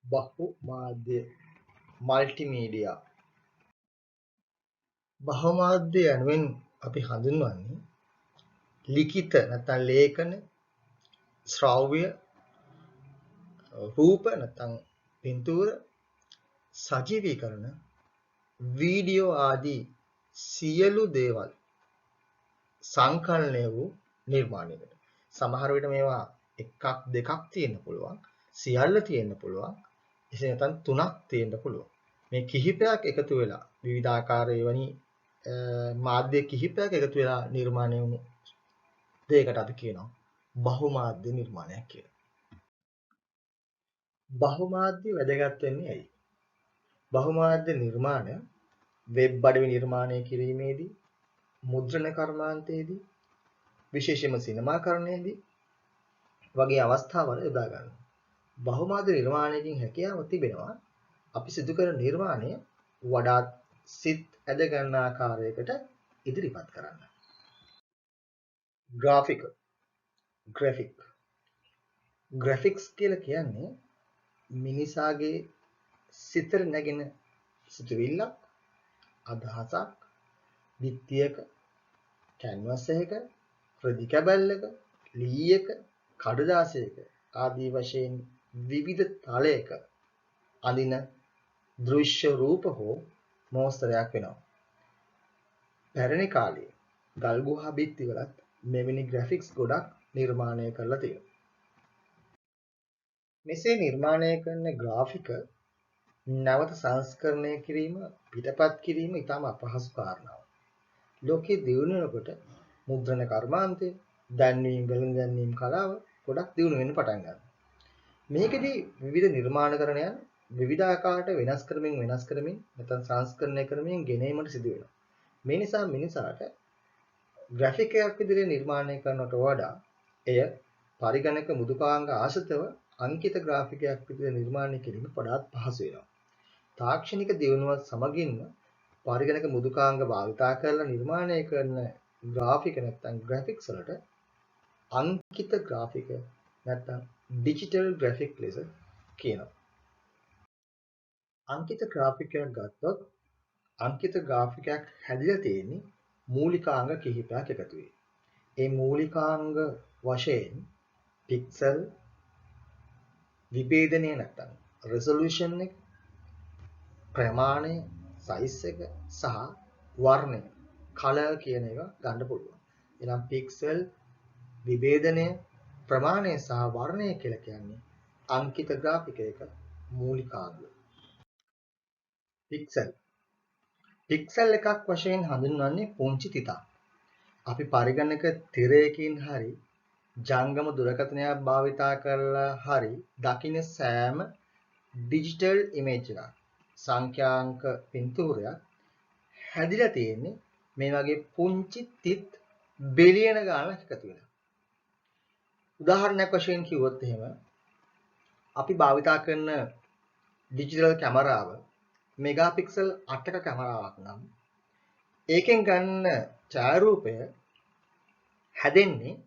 බහුමාධ්‍ය multimedia බහුමාධ්‍ය යනුවෙන් අපි හඳුන්වන්නේ ලිඛිත නැත්නම් ලේඛන ශ්‍රව්‍ය රූප නැත්නම් පින්තූර සජීවීකරණ වීඩියෝ ආදී සියලු දේවල් සංකලනය වූ නිර්මාණයකට සමහර විට මේවා එකක් දෙකක් තියෙන්න පුළුවන් සියල්ල තියෙන්න පුළුවන් එසේ නැත්නම් තුනක් තියෙන්න පුළුවන් මේ කිහිපයක් එකතු වෙලා විවිධාකාරයේ වනි මාධ්‍ය කිහිපයක් එකතු වෙලා නිර්මාණය වුණු දෙයකට අපි කියනවා බහුමාධ්‍ය නිර්මාණයක් කියලා. බහුමාධ්‍ය වැදගත් වෙන්නේ ඇයි? බහුමාධ්‍ය නිර්මාණ වෙබ් අඩවි නිර්මාණය කිරීමේදී මුද්‍රණ කර්මාන්තයේදී විශේෂයෙන්ම සිනමාකරණයේදී වගේ අවස්ථාවල යොදා ගන්නවා. බහුමාධ්‍ය නිර්මාණයකින් හැකියාව තිබෙනවා අපි සිදු කරන නිර්මාණය වඩාත් සිත් ඇද ගන්න ආකාරයකට ඉදිරිපත් කරන්න. ග්‍රැෆික්ස් කියලා කියන්නේ මිනිසාගේ සිතට නැගෙන සිතුවිල්ලක් අදහසක් බිත්තියක කැන්වස් එකක රෙදි කැබල්ලක ලීයක කඩදාසියක ආදී වශයෙන් විවිධ තලයක අඳින දෘශ්‍ය රූප හෝ මෝස්තරයක් වෙනවා. පැරණි කාලයේ ගල් ගුහා බිත්තිවලත් මෙවැනි ග්‍රැෆික්ස් ගොඩක් නිර්මාණය කරලා තියෙනවා. මෙසේ නිර්මාණය කරන ග්‍රාෆික නැවත සංස්කරණය කිරීම පිටපත් කිරීම ඉතාම අපහසු කාරණාවක්. ලෝකයේ දියුණු වෙනකොට මුද්‍රණ කර්මාන්තය, දැන්වීම් වෙළඳ දැන්වීම් කලාව ගොඩක් දියුණු වෙන්න පටන් ගන්නවා. මේකෙදී විවිධ නිර්මාණකරණයන් විවිධාකාරයට වෙනස් කරමින් නැත්නම් සංස්කරණය කරමින් ගෙනීමට සිදු වෙනවා. මේ නිසා මිනිසාට ග්‍රැෆික් එකක් විදිහට නිර්මාණය කරනවට වඩා එය පරිගණක මෘදුකාංග ආශ්‍රිතව අංකිත ග්‍රාෆිකයක් විදිහට නිර්මාණය කිරීම වඩාත් පහසු වෙනවා. තාක්ෂණික දියුණුවත් සමගින්ම පරිගණක මෘදුකාංග භාවිතා කරලා නිර්මාණය කරන ග්‍රාෆික නැත්නම් ග්‍රැෆික්ස් වලට අංකිත ග්‍රාෆික නැත්නම් ඩිජිටල් ග්‍රැෆික් ලෙස කියනවා. අංකිත ග්‍රාෆිකයක් ගත්තොත් අංකිත ග්‍රාෆිකයක් හැදිලා තියෙන්නේ මූලිකාංග කිහිපයක් එකතු වෙයි. ඒ මූලිකාංග වශයෙන් පික්සල් විභේදනය නැත්නම් රෙසොලූෂන් එක ප්‍රමාණය සයිස් එක සහ වර්ණය කලර් කියන එක ගන්න පුළුවන්. එහෙනම් පික්සල් විභේදනය ප්‍රමාණය සහ වර්ණය කියලා කියන්නේ අංකිත ග්‍රාෆිකයක මූලිකාංග. පික්සල් එකක් වශයෙන් හඳුන්වන්නේ පුංචි තිතක්. අපි පරිගණක තිරයකින් හරි ජංගම දුරකථනයක් භාවිතා කරලා හරි දකින්න සෑම ඩිජිටල් ඉමේජ් එකක් සංඛ්‍යාංක පින්තූරයක් හැදිලා තියෙන්නේ මේ වගේ පුංචි තිත් බිලියන ගාණක් එකතු වෙලා. උදාහරණයක් වශයෙන් කිව්වොත් එහෙම අපි භාවිතා කරන ඩිජිටල් කැමරාව මෙගාපික්සල් 8ක කැමරාවක් නම් ඒකෙන් ගන්න ඡායාරූපය හැදෙන්නේ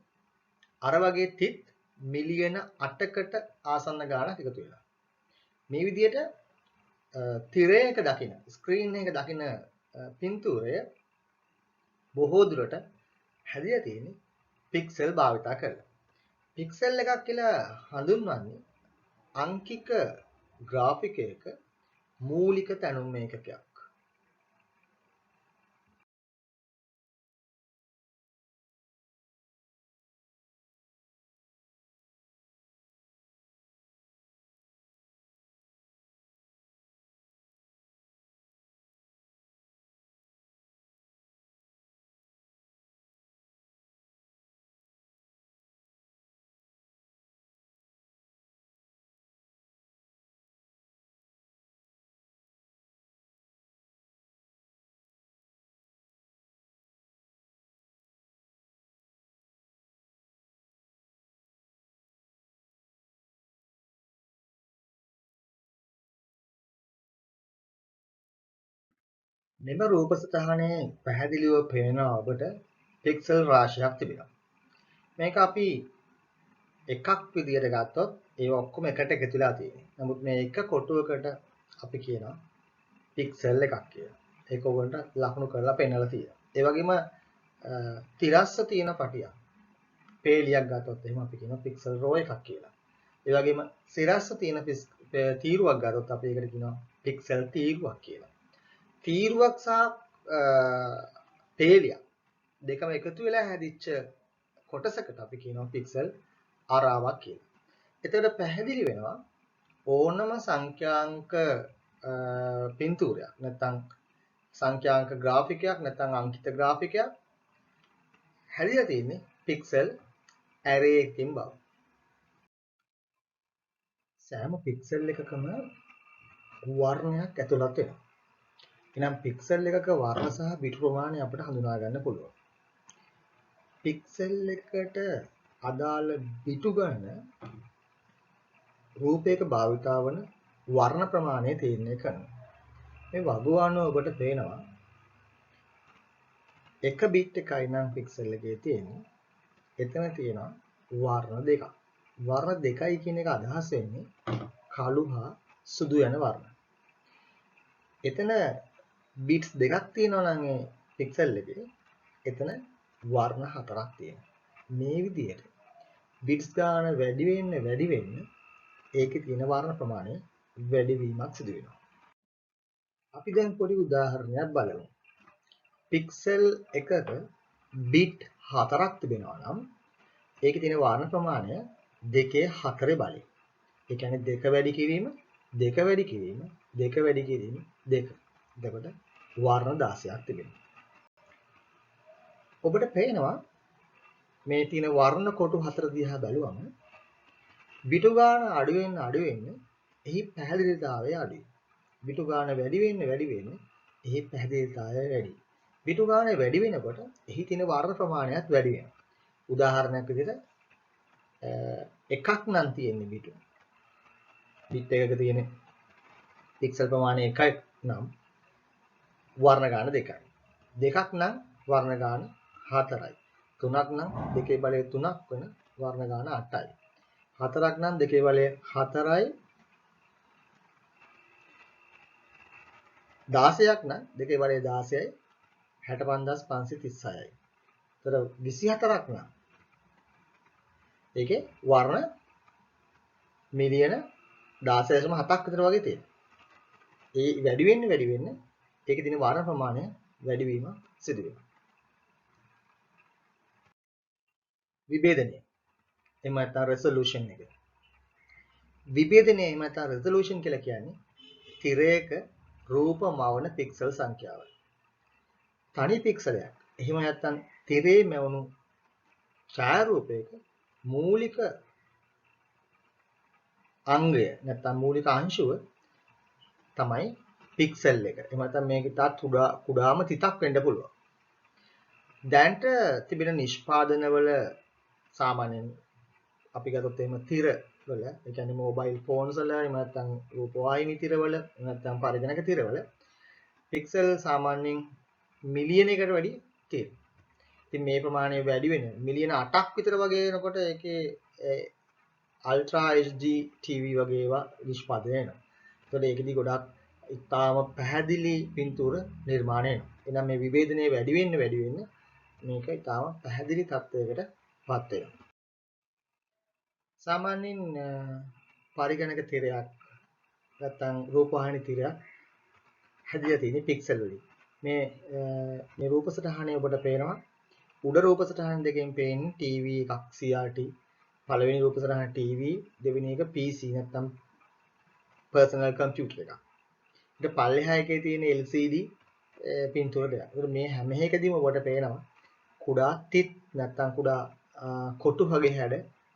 අර වගේ තිත් මිලියන 8කට ආසන්න ගාණක් එකතු වෙලා. මේ විදිහට තිරයක දකින ස්ක්‍රීන් එකක දකින පින්තූරය බොහෝ දුරට හැදිලා තියෙන්නේ පික්සල් භාවිතා කරලා. පික්සල් එකක් කියලා හඳුන්වන්නේ අංකික ග්‍රාෆිකයක මූලික තැනුම් ඒකකයක්. මෙම රූප සටහනේ පැහැදිලිව පේනවා ඔබට පික්සල් රාශියක් තිබෙනවා. මේක අපි එකක් විදියට ගත්තොත් ඒ ඔක්කොම එකට එකතු වෙලා තියෙන්නේ. නමුත් මේ එක කොටුවකට අපි කියනවා පික්සල් එකක් කියලා. ඒක ඔයගොල්ලන්ට ලකුණු කරලා පෙන්නලා තියෙනවා. ඒ වගේම තිරස්ස තියෙන පටියක්. පේලියක් ගත්තොත් එහෙම අපි කියනවා පික්සල් රෝ එකක් කියලා. ඒ වගේම සිරස්ස තියෙන තීරුවක් ගත්තොත් අපි ඒකට කියනවා පික්සල් තීරුවක් කියලා. තීරුවක් සහ පේලියක් දෙකම එකතු වෙලා හැදිච්ච කොටසකට අපි කියනවා පික්සල් ආරාවක් කියලා. එතකොට පැහැදිලි වෙනවා ඕනම සංඛ්‍යාංක පින්තූරයක් නැත්නම් සංඛ්‍යාංක ග්‍රාෆිකයක් නැත්නම් අංකිත ග්‍රාෆිකයක් හැදිලා තියෙන්නේ පික්සල් ඇරේ එකකින් බව. සෑම පික්සල් එකකම වර්ණයක් ඇතුළත් වෙනවා. එහෙනම් පික්සල් එකක වර්ණ සහ බිටු ප්‍රමාණය අපිට හඳුනා ගන්න පුළුවන්. පික්සල් එකට අදාළ බිටු ගණන රූපයක භාවිතා වන වර්ණ ප්‍රමාණය තීරණය කරනවා. මේ වගු අනුව ඔබට පේනවා එක බිට් එකයි නම් පික්සල් එකේ තියෙන්නේ. එතන තියෙනවා වර්ණ දෙකක්. වර්ණ දෙකයි කියන එක අදහස් වෙන්නේ කළු හා සුදු යන වර්ණ. එතන බිට්ස් දෙකක් තියෙනවා නම් ඒ පික්සල් එකේ එතන වර්ණ හතරක් තියෙනවා. මේ විදිහට බිට්ස් ගාන වැඩි වෙන්න ඒකේ තියෙන වර්ණ ප්‍රමාණය වැඩි වීමක් සිදු වෙනවා. අපි දැන් පොඩි උදාහරණයක් බලමු. පික්සල් එකක බිට් 4ක් තිබෙනවා නම් ඒකේ තියෙන වර්ණ ප්‍රමාණය 2/4 බලය. ඒ කියන්නේ 2 වැඩි කිරීම 2 වැඩි කිරීම 2 වැඩි කිරීම 2. එතකොට වර්ණ 16ක් තිබෙනවා. ඔබට පේනවා මේ තියෙන වර්ණ කොටු 4 දිහා බැලුවම බිටු ගාන අඩු වෙන්න එහි පැහැදිලිතාවය අඩුයි. බිටු ගාන වැඩි වෙන්න එහි පැහැදිලිතාවය වැඩි. බිටු ගාන වැඩි වෙනකොට එහි තියෙන වර්ණ ප්‍රමාණයත් වැඩි වෙනවා. උදාහරණයක් විදිහට එකක් නම් තියෙන්නේ බිටු. බිට් එකක තියෙන පික්සල් ප්‍රමාණය 1යි නම් වර්ණ ගාන 2යි. 2ක් නම් වර්ණ ගාන 4යි. 3ක් නම් 2 බලය 3ක් වෙන වර්ණ ගාන 8යි. 4ක් නම් 2 බලය 4යි. 16ක් නම් 2 බලය 16යි. 65536යි. ඒතර 24ක් නම් ඒකේ වර්ණ මිලියන 16.7ක් විතර වගේ තියෙනවා. ඒ වැඩි වෙන්න ඒකේ තියෙන වර්ණ ප්‍රමාණය වැඩි වීම සිදු වෙනවා. විභේදනය. එහෙම නැත්නම් රෙසොලූෂන් එක. විභේදනය එහෙම නැත්නම් රෙසොලූෂන් කියලා කියන්නේ තිරයක රූප මවන පික්සල් සංඛ්‍යාව. තනි පික්සලයක්. එහෙම නැත්නම් තිරේ මැවුණු ඡායාරූපයක මූලික අංගය නැත්නම් මූලික අංශුව තමයි පික්සල් එක. එහෙම නැත්නම් මේක තාත් කුඩාම තිතක් වෙන්න පුළුවන්. දැන්ට තිබෙන නිෂ්පාදනවල සාමාන්‍යයෙන් අපි ගත්තොත් එහෙම තිර වල ඒ කියන්නේ මොබයිල් ෆෝන්ස් වල එහෙම නැත්නම් රූපවාහිනී තිරවල නැත්නම් පරිගණක තිරවල පික්සල් සාමාන්‍යයෙන් මිලියන එකකට වැඩි තියෙනවා. ඉතින් මේ ප්‍රමාණය වැඩි වෙන මිලියන 8ක් විතර වගේ වෙනකොට ඒකේ අල්ට්‍රා HD TV වගේ ඒවා නිෂ්පාදනය වෙනවා. ඒතකොට ඒකෙදි ගොඩක් ඉතාම පැහැදිලි පින්තූර නිර්මාණය වෙනවා. එහෙනම් මේ විභේදනය වැඩි වෙන්න මේක ඉතාම පැහැදිලි තත්ත්වයකට පත් වෙනවා. සාමාන්‍යයෙන් පරිගණක තිරයක් නැත්නම් රූපවාහිනී තිරයක් හැදිලා තියෙන්නේ පික්සල් වලින්. මේ රූප සටහනේ ඔබට පේනවා උඩ රූප සටහන් දෙකෙන් පේන්නේ TV එකක් CRT පළවෙනි රූප සටහන TV දෙවෙනි එක PC නැත්නම් personal computer එකක්. ඊට පල්ලෙහා එකේ තියෙන LCD පින්තූර දෙකක්. ඒකට මේ හැම එකදීම ඔබට පේනවා කුඩා තිත් නැත්නම් කුඩා කොටු වගේ හැඩ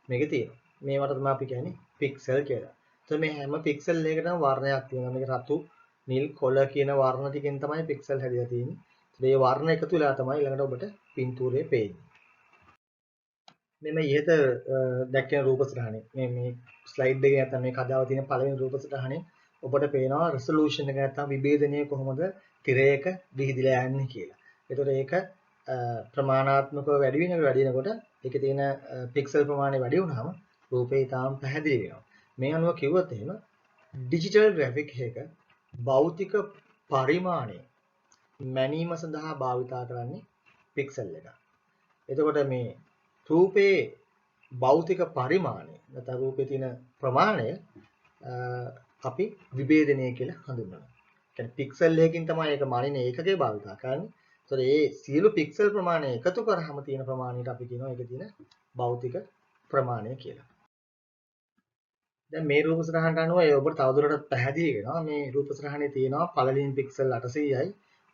මේකේ තියෙනවා. මේවට තමයි අපි කියන්නේ පික්සල් කියලා. එතකොට මේ හැම පික්සල් එකකටම වර්ණයක් තියෙනවා. මේක රතු, නිල්, කොළ කියන වර්ණ ටිකෙන් තමයි පික්සල් හැදිලා තියෙන්නේ. මේ වර්ණ එකතු වෙලා තමයි ළඟට ඔබට පින්තූරය පේන්නේ. මෙන්න ඉහත දැක්කෙන රූප සටහනේ මේ ස්ලයිඩ් එකේ නැත්නම් මේ කතාව තියෙන පළවෙනි රූප සටහනේ ඔබට පේනවා රෙසොලූෂන් එක නැත්නම් විභේදනය කොහොමද තිරයක විහිදිලා යන්නේ කියලා. ඒතකොට ඒක ප්‍රමාණාත්මකව වැඩි වෙනකොට ඒකේ තියෙන පික්සල් ප්‍රමාණය වැඩි වුණාම රූපේ ඊටාම පැහැදිලි වෙනවා. මේ අනුව කිව්වොත් එහෙම ඩිජිටල් ග්‍රැෆික් එක භෞතික පරිමාණය මැනීම සඳහා භාවිතා කරන්නේ පික්සල් එක. එතකොට මේ රූපේ භෞතික පරිමාණය නැත්නම් රූපේ තියෙන ප්‍රමාණය අපි විභේදනය කියලා හඳුන්වනවා. කියන්නේ පික්සල් එකකින් තමයි ඒක මනින ඒකකේ භාවිතා කරන්නේ. ඒතකොට මේ සියලු පික්සල් ප්‍රමාණය එකතු කරාම තියෙන ප්‍රමාණයට අපි කියනවා ඒක තියෙන භෞතික ප්‍රමාණය කියලා. දැන් මේ රූප සටහනට අනුව ඒ ඔබට තවදුරටත් පැහැදිලි වෙනවා මේ රූප සටහනේ තියෙනවා පළලින් පික්සල් 800යි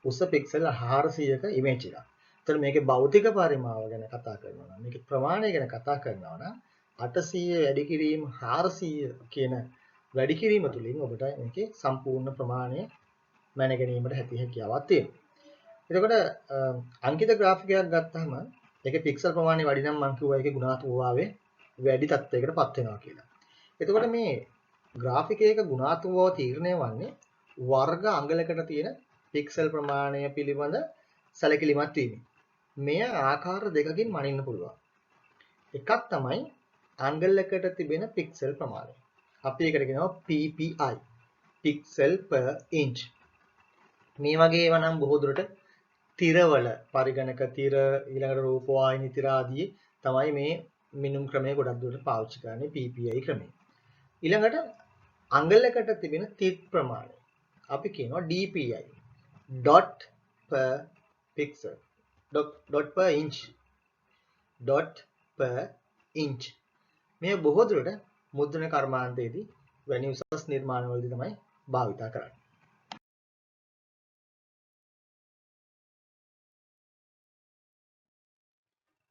උස පික්සල් 400ක ඉමේජ් එකක්. ඒතර මේකේ භෞතික පරිමාව ගැන කතා කරනවා නම් මේකේ ප්‍රමාණය ගැන කතා කරනවා නම් 800 වැඩි කිරීම 400 කියන වැඩි කිරීම තුලින් ඔබට මේකේ සම්පූර්ණ ප්‍රමාණය මැන ගැනීමට හැකියාවක් තියෙනවා. එතකොට අංකිත ග්‍රාෆිකයක් ගත්තාම ඒකේ පික්සල් ප්‍රමාණය වැඩි නම් මම කිව්වා ඒකේ ගුණාත්මක ප්‍රභාවය වැඩි තත්යකටපත් වෙනවා කියලා. එතකොට මේ ග්‍රාෆිකයක ගුණාත්මක බව තීරණය වන්නේ වර්ග අංගලකට තියෙන පික්සල් ප්‍රමාණය පිළිබඳ සැලකිලිමත් වීම. මෙය ආකාර දෙකකින් මනින්න පුළුවන්. එකක් තමයි අංගලකට තිබෙන පික්සල් ප්‍රමාණය. අපි ඒකට කියනවා PPI pixel per inch. මේ වගේ ඒවා නම් බොහෝ දුරට තිරවල පරිගණක තිර ඊළඟට රූපවාහිනී තිර ආදී තමයි මේ මිනුම් ක්‍රමය ගොඩක් දුරට පාවිච්චි කරන්නේ PPI ක්‍රමය. ඊළඟට අංගලකට තිබෙන තිත් ප්‍රමාණය අපි කියනවා DPI dot per pixel dot per inch dot per inch. මේ බොහෝ දුරට මුද්‍රණ කර්මාන්තයේදී වැනි උසස් නිර්මාණවලදී තමයි භාවිතා කරන්නේ.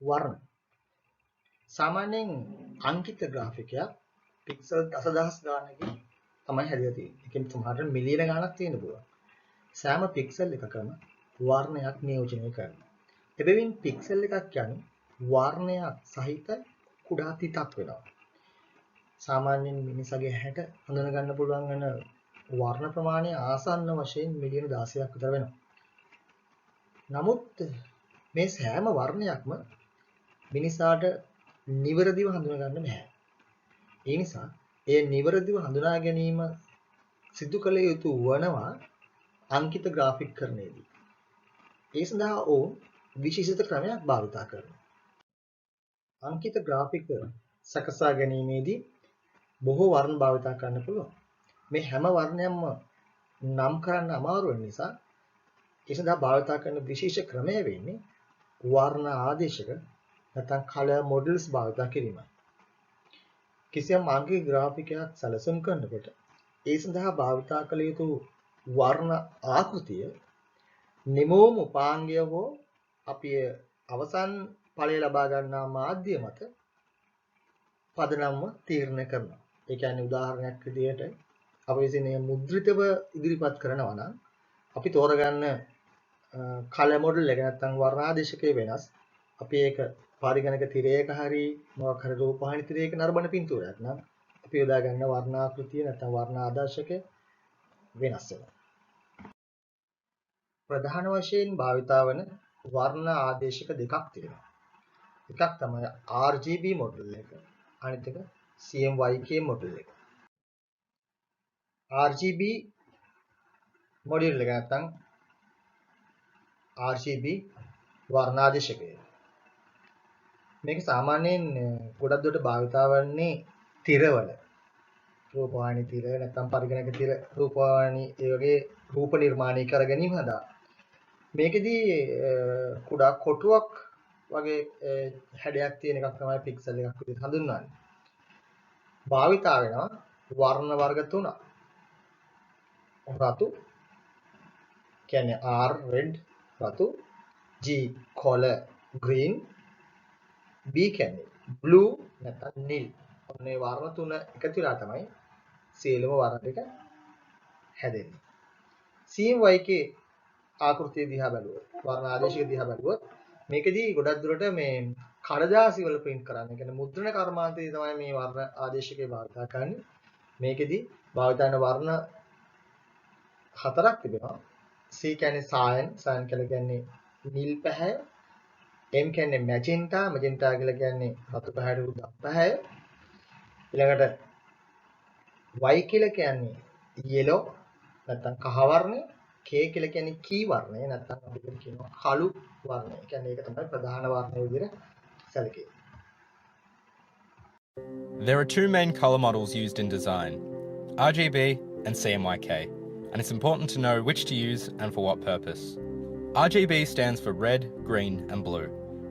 වර්ණ සාමාන්‍යයෙන් අංකිත ග්‍රාෆිකයක් පික්සල් දසදහස් ගානකින් තමයි හැදලා තියෙන්නේ. ඒකෙන් සමහරවිට මිලියන ගාණක් තියෙන්න පුළුවන්. සෑම පික්සල් එකකම වර්ණයක් නියෝජනය කරනවා. එබැවින් පික්සල් එකක් කියන්නේ වර්ණයක් සහිත කුඩා තිතක් වෙනවා. සාමාන්‍යයෙන් මිනිසගේ ඇහැට හඳුන ගන්න පුළුවන් වෙන වර්ණ ප්‍රමාණය ආසන්න වශයෙන් මිලියන 16ක් විතර වෙනවා. නමුත් මේ සෑම වර්ණයක්ම මිනිසාට නිවැරදිව හඳුනා ගන්න බැහැ. ඒ නිසා ඒ නිවැරදිව හඳුනා ගැනීම සිදු කළ යුතු වනවා අංකිත ග්‍රාෆික් කරන්නේදී. ඒ සඳහා ඔවුන් විශේෂිත ක්‍රමයක් භාවිත කරනවා. අංකිත ග්‍රාෆික සකසා ගැනීමේදී බොහෝ වර්ණ භාවිත කරන්න පුළුවන්. මේ හැම වර්ණයක්ම නම් කරන්න අමාරු වෙන නිසා ඒ සඳහා භාවිත කරන විශේෂ ක්‍රමය වෙන්නේ වර්ණ ආදේශක නැත්නම් color models භාවිත කිරීමයි. කිසියම් අංකික ග්‍රාෆිකයක් සැලසුම් කරනකොට ඒ සඳහා භාවිත කළ යුතු වර්ණ ආකෘතිය නිමෝම උපාංගය හෝ අපි අවසන් ඵලය ලබා ගන්නා මාධ්‍ය මත පදනම්ව තීරණය කරනවා. ඒ කියන්නේ උදාහරණයක් විදිහට අපි විසින් මුද්‍රිතව ඉදිරිපත් කරනවා නම් අපි තෝරගන්න color model එක නැත්නම් වර්ණ ආදේශකයේ වෙනස් අපි ඒක පරිගණක තිරයක හරි මොකක් හරි රූපවාහිනී තිරයක නරඹන පින්තූරයක් නම් අපි යොදා ගන්න වර්ණ ආකෘතිය නැත්නම් වර්ණ ආදර්ශකය වෙනස් වෙනවා. ප්‍රධාන වශයෙන් භාවිතා වන වර්ණ ආදේශක දෙකක් තියෙනවා. එකක් තමයි RGB මොඩල් එක. අනිත් එක CMYK මොඩල් එක. RGB මොඩල් එක නැත්නම් RGB වර්ණ ආදේශකය. මේක සාමාන්‍යයෙන් ගොඩක් දුරට භාවිතා වන්නේ තිරවල. රූපවාහිනී තිර නැත්නම් පරිගණක තිර රූපවාහිනී ඒ වගේ රූප නිර්මාණය කර ගැනීම හදා. මේකෙදී කුඩා කොටුවක් වගේ හැඩයක් තියෙන එකක් තමයි පික්සල් එකක් විදිහට හඳුන්වන්නේ. භාවිතා වෙනවා වර්ණ වර්ග තුනක්. රතු කියන්නේ R red රතු, G color green, B කියන්නේ blue නැත්නම් නිල්. මේ වර්ණ තුන එකතු වෙලා තමයි සියලුම වර්ණ ටික හැදෙන්නේ. CMYK ආකෘතිය දිහා බැලුවොත් වර්ණ ආදේශක දිහා බැලුවොත් මේකෙදී ගොඩක් දුරට මේ කඩදාසි වල print කරන්නේ. ඒ කියන්නේ මුද්‍රණ කර්මාන්තයේ තමයි මේ වර්ණ ආදේශකේ භාවිත කරන්නේ. මේකෙදී භාවිත කරන වර්ණ හතරක් තිබෙනවා. C කියන්නේ cyan කියලා කියන්නේ නිල් පැහැය. M කියන්නේ magenta කියලා කියන්නේ රතු පැහැයට උදා පැහැය. ඊළඟට Y කියලා කියන්නේ yellow නැත්නම් කහ වර්ණය, K කියලා කියන්නේ කී වර්ණය නැත්නම් අපිට කියනවා කළු වර්ණය. කියන්නේ ඒක තමයි ප්‍රධාන වර්ණය විදිහට සැලකෙන්නේ. There are two main colour models used in design, RGB and CMYK, and it's important to know which to use and for what purpose. RGB stands for red, green and blue,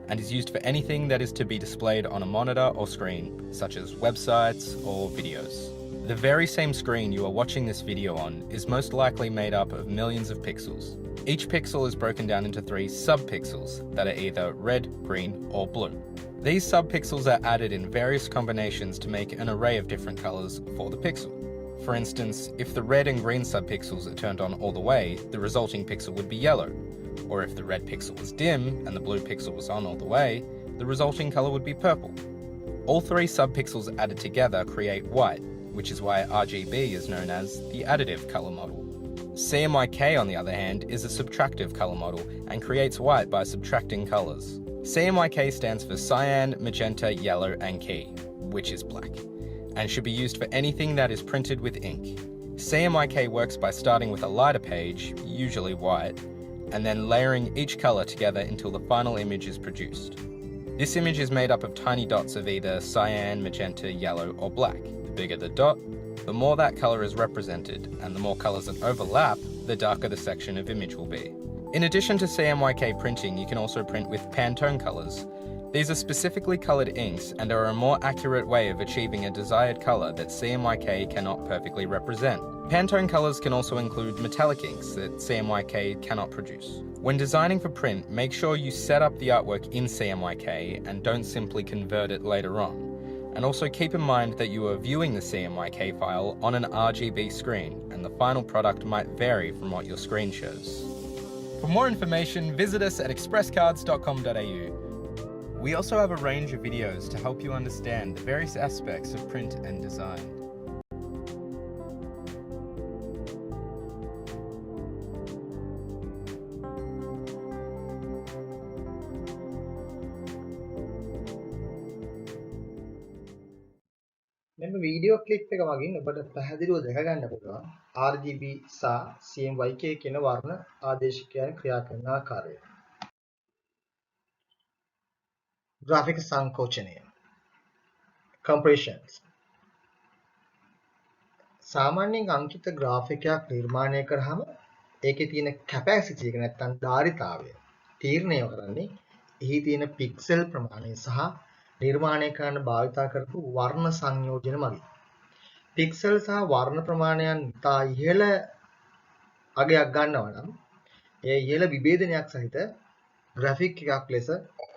and is used for anything that is to be displayed on a monitor or screen, such as websites or videos. The very same screen you are watching this video on is most likely made up of millions of pixels. Each pixel is broken down into 3 subpixels that are either red, green or blue. These subpixels are added in various combinations to make an array of different colours for the pixel. For instance, if the red and green subpixels are turned on all the way, the resulting pixel would be yellow. Or if the red pixel was dim and the blue pixel was on all the way, the resulting colour would be purple. All 3 subpixels added together create white, which is why RGB is known as the additive colour model. CMYK, on the other hand, is a subtractive colour model and creates white by subtracting colours. CMYK stands for cyan, magenta, yellow and key, which is black, and should be used for anything that is printed with ink. CMYK works by starting with a lighter page, usually white, and then layering each colour together until the final image is produced. This image is made up of tiny dots of either cyan, magenta, yellow or black. The bigger the dot, the more that colour is represented, and the more colours that overlap, the darker the section of image will be. In addition to CMYK printing, you can also print with Pantone colours. These are specifically coloured inks and are a more accurate way of achieving a desired colour that CMYK cannot perfectly represent. Pantone colours can also include metallic inks that CMYK cannot produce. When designing for print, make sure you set up the artwork in CMYK and don't simply convert it later on. And also keep in mind that you are viewing the CMYK file on an RGB screen, and the final product might vary from what your screen shows. For more information, visit us at expresscards.com.au. We also have a range of videos to help you understand the various aspects of print and design. මෙන්න video clip එක මගින් ඔබට පැහැදිලිව දැක ගන්න පුළුවන් RGB සහ CMYK කියන වර්ණ ආදේශකයන් ක්‍රියා කරන ආකාරය. ග්‍රාෆික සංකෝචනය. Compressions. සාමාන්‍යයෙන් අංකිත ග්‍රාෆිකයක් නිර්මාණය කරාම ඒකේ තියෙන කැපැසිටි එක නැත්නම් ධාරිතාවය තීරණය කරන්නේ එහි තියෙන පික්සල් ප්‍රමාණය සහ නිර්මාණය කරන්න භාවිතා කරපු වර්ණ සංයෝජන මගින්. පික්සල් සහ වර්ණ ප්‍රමාණයන් ඉතා ඉහළ අගයක් ගන්නවා නම් ඒ ඉහළ විභේදනයක් සහිත ග්‍රැෆික් එකක් ලෙස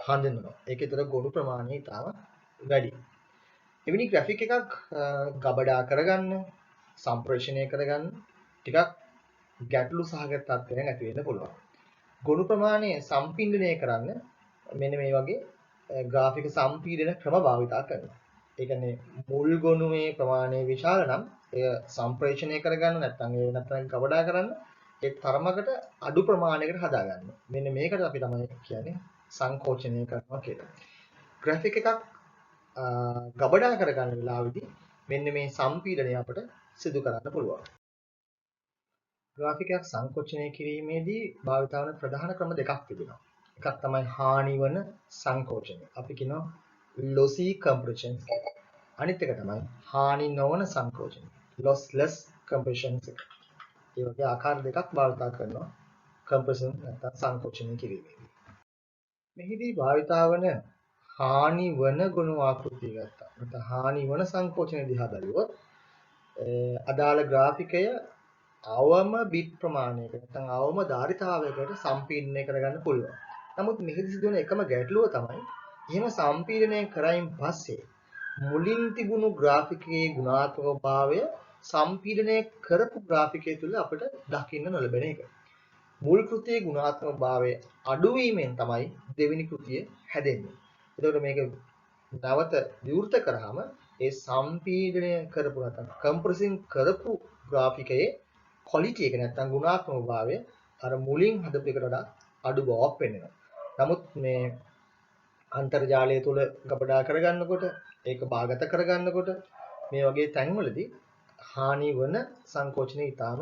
හඳුන්වනවා. ඒකේතර ගොනු ප්‍රමාණය ඉතාම වැඩි. එවැනි ග්‍රැෆික් එකක් ගබඩා කරගන්න, සම්ප්‍රේෂණය කරගන්න ටිකක් ගැටලු සහගත තත්ත්වයක් ඇති වෙන්න පුළුවන්. ගොනු ප්‍රමාණය සම්පීඩනය කරන්න මෙන්න මේ වගේ ග්‍රාෆික සම්පීඩන ක්‍රම භාවිතා කරනවා. ඒ කියන්නේ මුල් ගොනුවේ ප්‍රමාණය විශාල නම් එය සම්ප්‍රේෂණය කරගන්න නැත්නම් ගබඩා කරන්න ඒ තරමකට අඩු ප්‍රමාණයකට හදාගන්න. මෙන්න මේකට අපි තමයි කියන්නේ සංකෝචනය කරනවා කියලා. ග්‍රැෆික් එකක් ගබඩා කරගන්න වෙලාවෙදී මෙන්න මේ සම්පීඩනය අපට සිදු කරන්න පුළුවන්. ග්‍රාෆික් එකක් සංකෝචනය කිරීමේදී භාවිත වන ප්‍රධාන ක්‍රම දෙකක් තිබෙනවා. එකක් තමයි හානි වන සංකෝචනය. අපි කියනවා lossy compression කියලා. අනිත් එක තමයි හානි නොවන සංකෝචනය. lossless compression එක. ඒ වගේ ආකාර දෙකක් භාවිත කරනවා compression නැත්නම් සංකෝචනය කිරීමේදී. මෙහිදී භාවිත වන හානි වන ගුණ ආකෘතිය ගත්තා. නැත්නම් හානි වන සංකෝචනය දිහා බැලුවොත් අදාළ ග්‍රාෆිකය අවම බිට් ප්‍රමාණයකට නැත්නම් අවම ධාරිතාවයකට සම්පීඩනය කරගන්න පුළුවන්. නමුත් මෙහිදී සිදුවන එකම ගැටලුව තමයි එහෙම සම්පීඩනය කරයින් පස්සේ මුලින් තිබුණු ග්‍රාෆිකයේ ගුණාත්මක භාවය සම්පීඩනය කරපු ග්‍රාෆිකය තුළ අපිට දකින්න නොලැබෙන එක. මුල් කෘතියේ ගුණාත්මක භාවය අඩු වීමෙන් තමයි දෙවෙනි කෘතිය හැදෙන්නේ. එතකොට මේක නැවත විවෘත කරාම ඒ සම්පීඩනය කරපු නැත්නම් කම්ප්‍රෙසින් කරපු ග්‍රාෆිකයේ ක්වොලිටි එක නැත්නම් ගුණාත්මක භාවය අර මුලින් හදපු එකට වඩා අඩු බවක් පෙන්වනවා. නමුත් මේ අන්තර්ජාලය තුල ගබඩා කරගන්නකොට ඒක භාගත කරගන්නකොට මේ වගේ තැන්වලදී හානි වන සංකෝචනය ඉතාම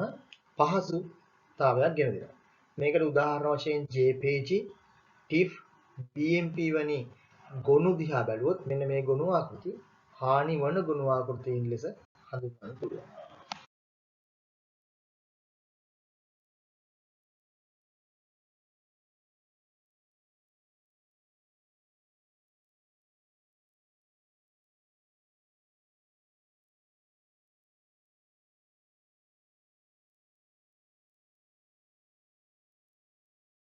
පහසුතාවයක් ගෙන දෙනවා. මේකට උදාහරණ වශයෙන් JPG, TIFF, BMP වැනි ගොනු දිහා බැලුවොත් මෙන්න මේ ගොනු ආකෘති හානි වන ගොනු ආකෘතීන් ලෙස හඳුන්වන්න පුළුවන්.